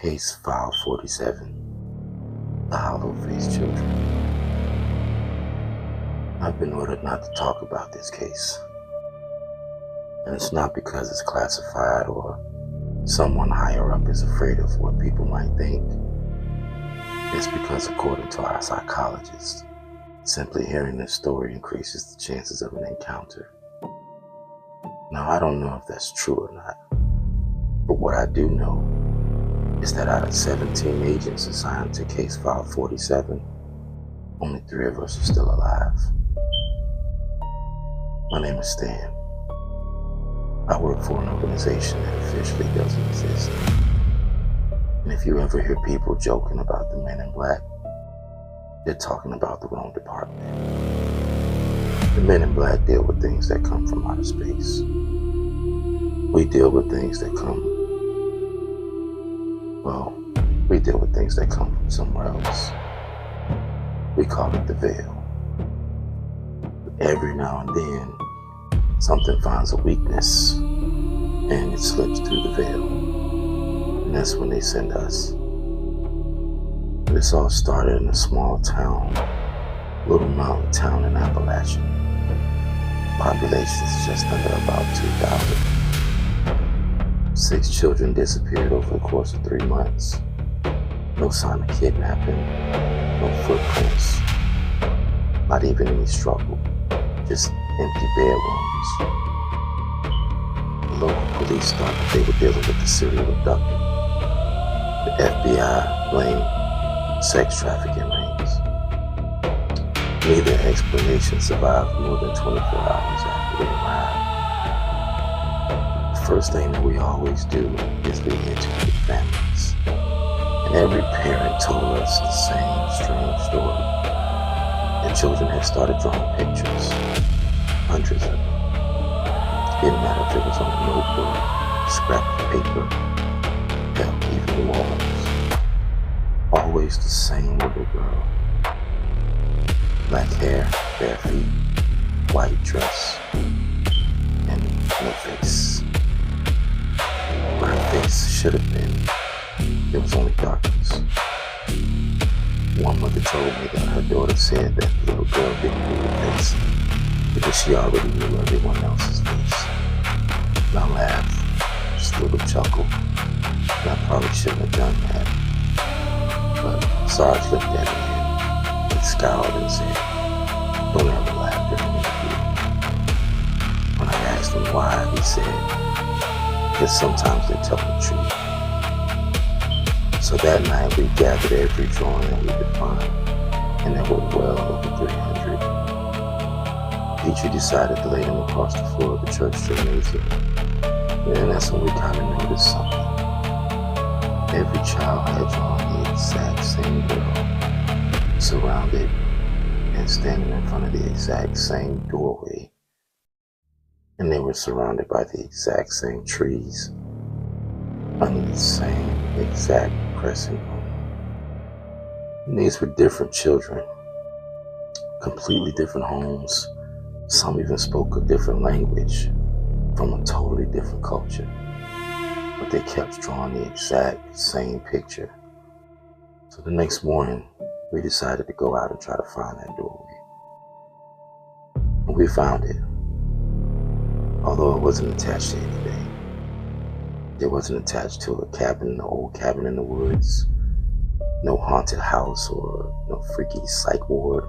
Case File 47, The Hollow-Faced Children. I've been ordered not to talk about this case. And it's not because it's classified or someone higher up is afraid of what people might think. It's because, according to our psychologists, simply hearing this story increases the chances of an encounter. Now, I don't know if that's true or not, but what I do know is that out of 17 agents assigned to Case File 47, only 3 of us are still alive. My name is Stan. I work for an organization that officially doesn't exist. And if you ever hear people joking about the Men in Black, they're talking about the wrong department. The Men in Black deal with things that come from outer space. We deal with things that come from somewhere else. We call it the veil. But every now and then, something finds a weakness and it slips through the veil. And that's when they send us. This all started in a small town, little mountain town in Appalachia. Population is just under about 2,000. 6 children disappeared over the course of 3 months. No sign of kidnapping, no footprints, not even any struggle, just empty bedrooms. The local police thought that they were dealing with a serial abductor. The FBI blamed sex trafficking rings. Neither explanation survived more than 24 hours after they arrived. The first thing that we always do is we interview families. And every parent told us the same strange story. The children had started drawing pictures, hundreds of them. It didn't matter if it was on a notebook, scrap of paper, hell, even the walls. Always the same little girl. Black hair, bare feet, white dress, and no face. Where her face should have been, there was only darkness. One mother told me that her daughter said that the little girl didn't know her face because she already knew everyone else's face. And I laughed, just a little chuckle, and I probably shouldn't have done that. But Sarge looked at me and scowled and said, "Don't ever laugh during an interview." When I asked him why, he said, "Because sometimes they tell the truth." So that night we gathered every drawing that we could find, and there were well over 300. Petrie decided to lay them across the floor of the church gymnasium. And then that's when we kind of noticed something. Every child had drawn the exact same girl, surrounded and standing in front of the exact same doorway. And they were surrounded by the exact same trees, under the same exact crescent moon. And these were different children, completely different homes. Some even spoke a different language from a totally different culture. But they kept drawing the exact same picture. So the next morning, we decided to go out and try to find that doorway. And we found it. Although it wasn't attached to anything. It wasn't attached to a cabin, an old cabin in the woods. No haunted house or no freaky psych ward.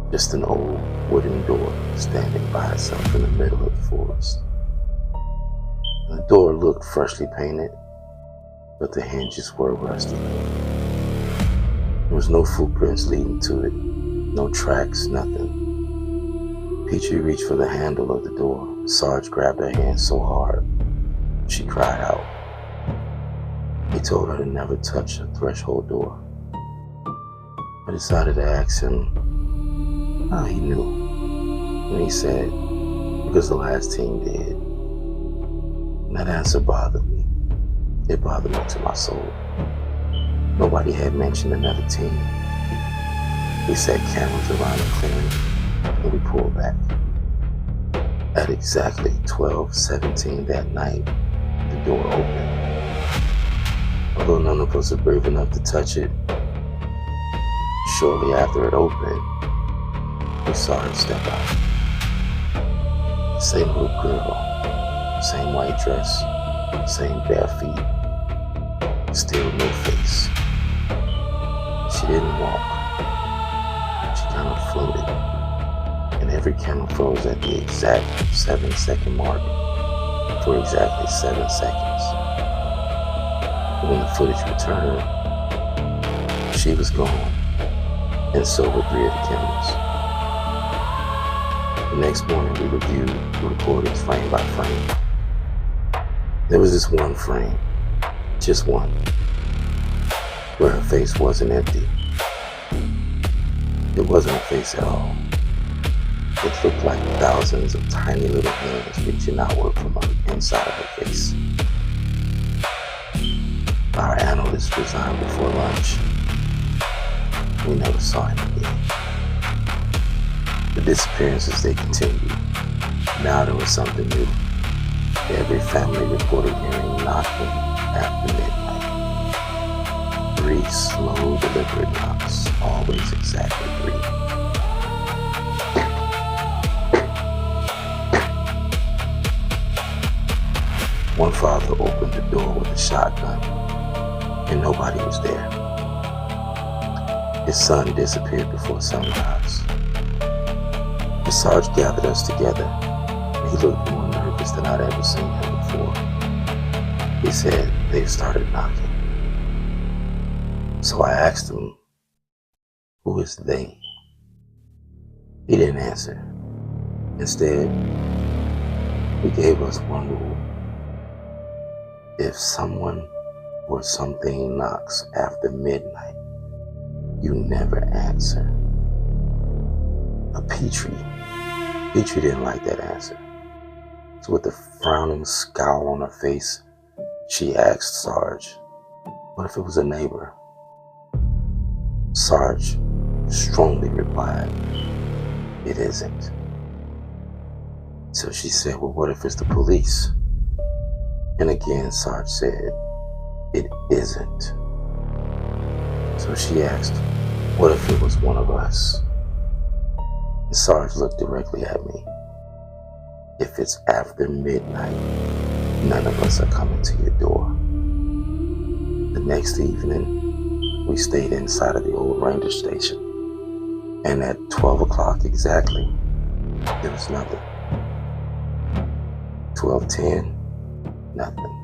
Just an old wooden door standing by itself in the middle of the forest. The door looked freshly painted, but the hinges were rusty. There was no footprints leading to it, no tracks, nothing. Petrie reached for the handle of the door. Sarge grabbed her hand so hard, she cried out. He told her to never touch a threshold door. I decided to ask him how he knew. And he said, because the last team did. And that answer bothered me. It bothered me to my soul. Nobody had mentioned another team. We set cameras around the clearing and we pulled back. At exactly 12:17 that night, the door opened. Although none of us are brave enough to touch it. Shortly after it opened, we saw her step out. Same little girl, same white dress, same bare feet, still no face. She didn't walk. She kind of floated. And every camera froze at the exact 7-second mark for exactly 7 seconds. When the footage returned, she was gone, and so were 3 of the cameras. The next morning, we reviewed the recordings frame by frame. There was this one frame, just one, where her face wasn't empty. It wasn't a face at all. It looked like thousands of tiny little hands reaching outward from the inside of her face. Our analyst resigned before lunch. We never saw him again. The disappearances, they continued. Now there was something new. Every family reported hearing knocking after midnight. 3 slow, deliberate knocks, always exactly 3. One father opened the door with a shotgun, and nobody was there. His son disappeared before sunrise. The sergeant gathered us together, and he looked more nervous than I'd ever seen him before. He said they've started knocking. So I asked him, who is they? He didn't answer. Instead, he gave us one rule. If someone or something knocks after midnight, you never answer. Petrie didn't like that answer. So with a frowning scowl on her face, she asked Sarge, what if it was a neighbor? Sarge strongly replied, it isn't. So she said, well, what if it's the police? And again, Sarge said, it isn't. So she asked, what if it was one of us? And Sarge looked directly at me. If it's after midnight, none of us are coming to your door. The next evening, we stayed inside of the old ranger station. And at 12 o'clock exactly, there was nothing. 12:10, nothing.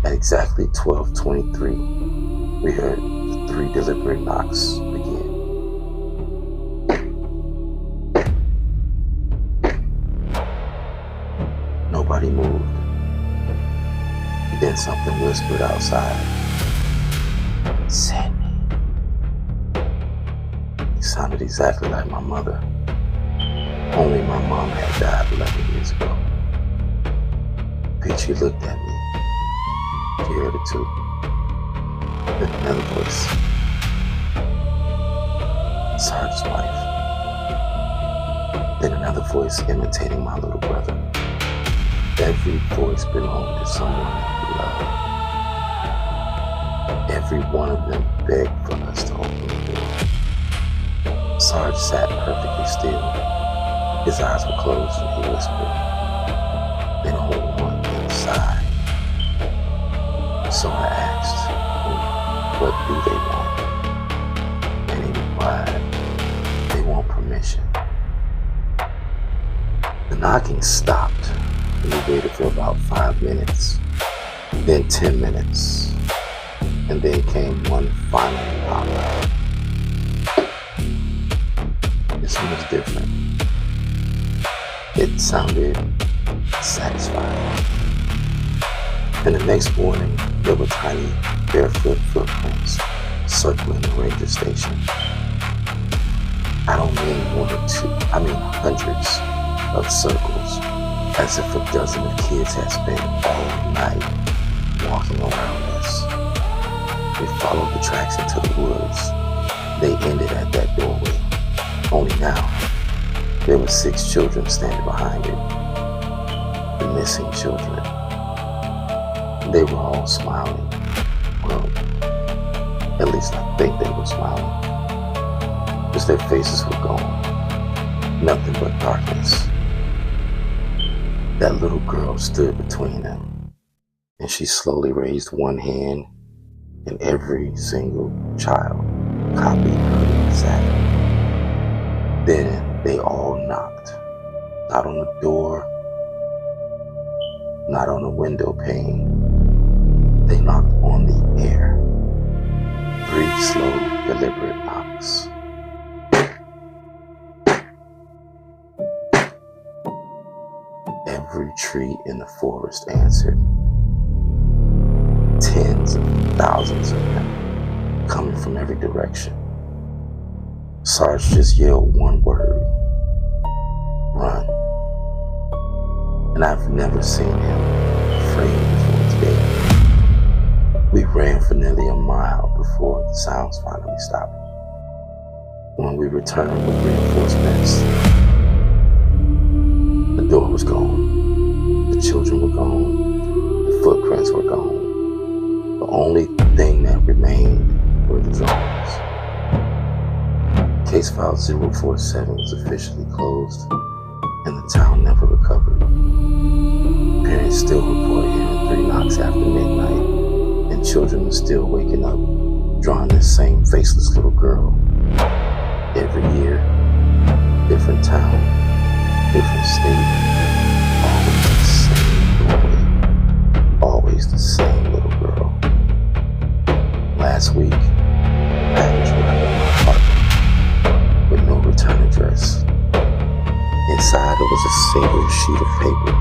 At exactly 12:23, we heard the 3 deliberate knocks begin. Nobody moved. Then something whispered outside. Sydney. It sounded exactly like my mother. Only my mom had died 11 years ago. Petrie looked at me. She heard it too. Then another voice. Sarge's wife. Then another voice imitating my little brother. Every voice belonged to someone that we loved. Every one of them begged for us to open the door. Sarge sat perfectly still. His eyes were closed and he whispered, they don't want inside. So I asked, what do they want? And he replied, they want permission. The knocking stopped. We waited for about 5 minutes, then 10 minutes, and then came one final knock. This one was different. It sounded satisfying. And the next morning, there were tiny barefoot footprints circling the ranger station. I don't mean 1 or 2, I mean hundreds of circles. As if a dozen of kids had spent all night walking around us. We followed the tracks into the woods. They ended at that doorway. Only now, there were 6 children standing behind it. The missing children. They were all smiling. Well, At least I think they were smiling, because their faces were gone. Nothing but darkness. That little girl stood between them, and she slowly raised one hand, and every single child copied her exact. Then they all knocked. Not on the door, not on the window pane. They knocked on the air. 3 slow, deliberate knocks. Every tree in the forest answered. Tens of thousands of them, coming from every direction. Sarge just yelled one word: run. And I've never seen him afraid before today. We ran for nearly a mile before the sounds finally stopped. When we returned with reinforcements, the door was gone. The children were gone. The footprints were gone. The only thing that remained were the drawings. Case file 047 was officially closed, and the town never recovered. Parents still report hearing 3 knocks after midnight, and children are still waking up, drawing this same faceless little girl. Every year, different town, different state, always the same doorway, always the same little girl. Last week, package arrived at my apartment with no return address. Inside, there was a single sheet of paper